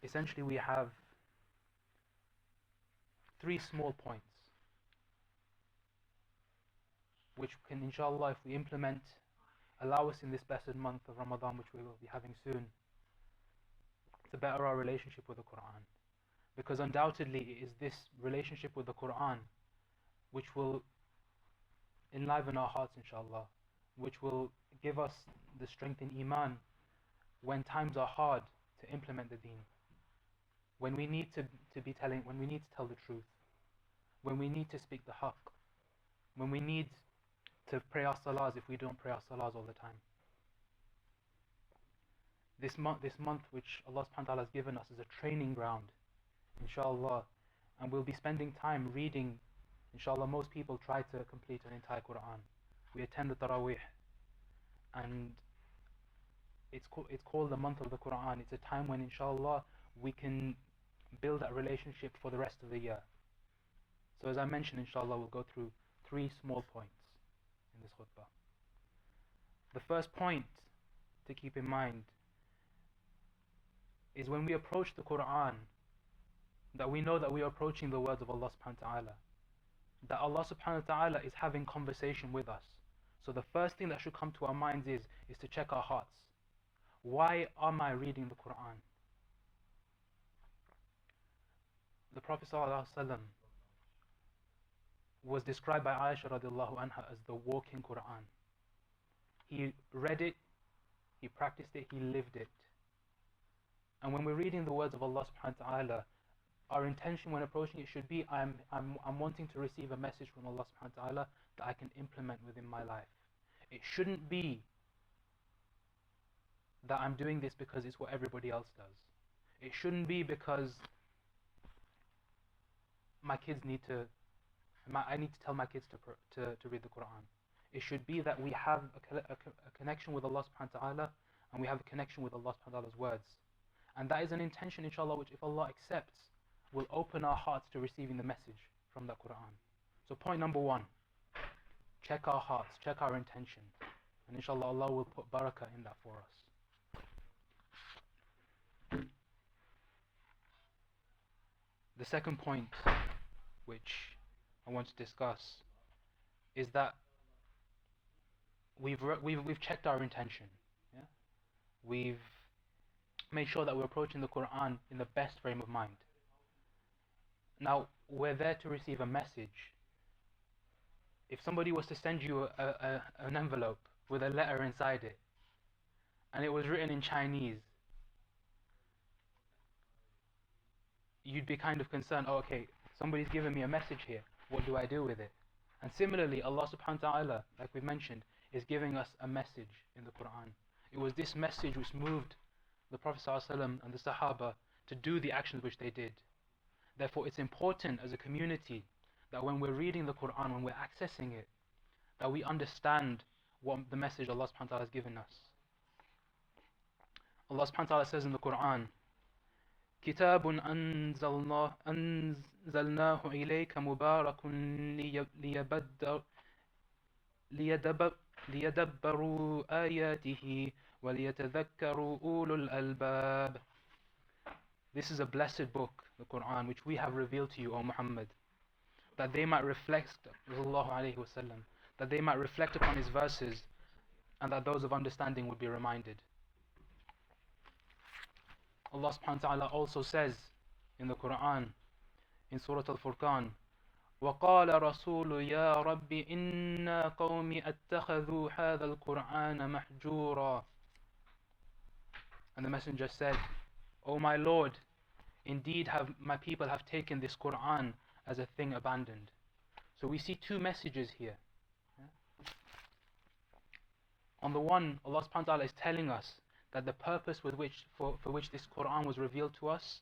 Essentially, we have three small points which can, inshallah, if we implement, allow us in this blessed month of Ramadan, which we will be having soon, to better our relationship with the Qur'an. Because undoubtedly it is this relationship with the Qur'an which will enliven our hearts, inshallah, which will give us the strength in Iman when times are hard to implement the deen, when we need to tell the truth, when we need to speak the haqq, when we need to pray our salahs if we don't pray our salahs all the time. This month which Allah subhanahu wa ta'ala has given us is a training ground, inshallah, and we'll be spending time reading. Inshallah, most people try to complete an entire Qur'an. We attend the Taraweeh, and it's called the month of the Qur'an. It's a time when, inshallah, we can build that relationship for the rest of the year. So as I mentioned, inshallah, we'll go through three small points in this khutbah. The first point to keep in mind is when we approach the Qur'an, that we know that we are approaching the words of Allah subhanahu wa ta'ala, that Allah subhanahu wa ta'ala is having conversation with us. So the first thing that should come to our minds is to check our hearts. Why am I reading the Qur'an? The Prophet ﷺ was described by Aisha radiallahu anha as the walking Qur'an. He read it, he practiced it, he lived it. And when we're reading the words of Allah subhanahu wa ta'ala, our intention when approaching it should be, I'm wanting to receive a message from Allah subhanahu wa ta'ala that I can implement within my life. It shouldn't be that I'm doing this because it's what everybody else does. It shouldn't be because my kids I need to tell my kids to read the Qur'an. It should be that we have a connection with Allah subhanahu wa ta'ala, and we have a connection with Allah subhanahu wa ta'ala's words. And that is an intention, inshallah, which if Allah accepts, will open our hearts to receiving the message from the Qur'an. So point number one, check our hearts, check our intention, and inshallah Allah will put barakah in that for us. The second point which I want to discuss is that we've checked our intention. Yeah? We've made sure that we're approaching the Qur'an in the best frame of mind. Now, we're there to receive a message. If somebody was to send you an envelope with a letter inside it, and it was written in Chinese, you'd be kind of concerned, oh, okay, somebody's given me a message here, what do I do with it? And similarly, Allah subhanahu wa ta'ala, like we mentioned, is giving us a message in the Qur'an. It was this message which moved the Prophet ﷺ and the Sahaba to do the actions which they did. Therefore, it's important as a community that when we're reading the Qur'an, when we're accessing it, that we understand what the message Allah subhanahu wa ta'ala has given us. Allah subhanahu wa ta'ala says in the Qur'an, كتاب أنزلناه إليك مبارك ليدبروا آياته وليتذكروا أولو الألباب. This is a blessed book, the Qur'an, which we have revealed to you, O Muhammad, that they might reflect, that they might reflect upon his verses, and that those of understanding would be reminded. Allah subhanahu wa ta'ala also says in the Qur'an, in Surah Al-Furqan, وَقَالَ رَسُولُ يَا رَبِّ إِنَّا قَوْمِ أَتَّخَذُوا هَذَا الْقُرْآنَ مَحْجُورًا. And the messenger said, O my Lord, indeed my people have taken this Qur'an as a thing abandoned. So we see two messages here. On the one, Allah subhanahu wa ta'ala is telling us that the purpose for which this Qur'an was revealed to us